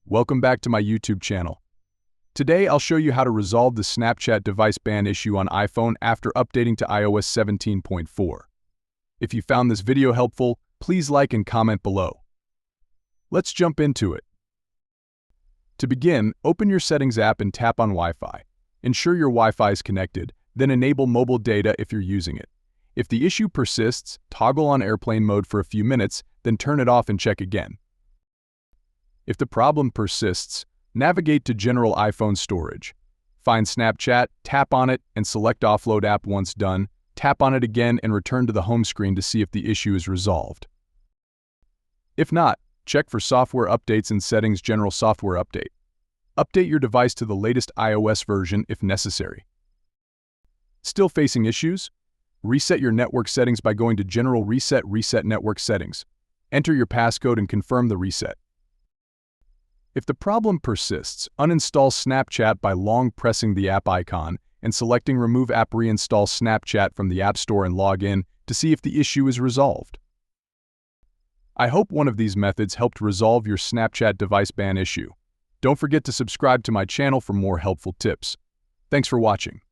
Welcome back to my YouTube channel. Today I'll show you how to resolve the Snapchat device ban issue on iPhone after updating to iOS 17.4. If you found this video helpful, please like and comment below. Let's jump into it. To begin, open your Settings app and tap on Wi-Fi. Ensure your Wi-Fi is connected, then enable mobile data if you're using it. If the issue persists, toggle on airplane mode for a few minutes, then turn it off and check again. If the problem persists, navigate to General iPhone Storage. Find Snapchat, tap on it, and select Offload App. Once done, tap on it again and return to the home screen to see if the issue is resolved. If not, check for software updates in Settings General Software Update. Update your device to the latest iOS version if necessary. Still facing issues? Reset your network settings by going to General Reset Network Settings. Enter your passcode and confirm the reset. If the problem persists, uninstall Snapchat by long pressing the app icon and selecting Remove App. Reinstall Snapchat from the App Store and log in to see if the issue is resolved. I hope one of these methods helped resolve your Snapchat device ban issue. Don't forget to subscribe to my channel for more helpful tips. Thanks for watching.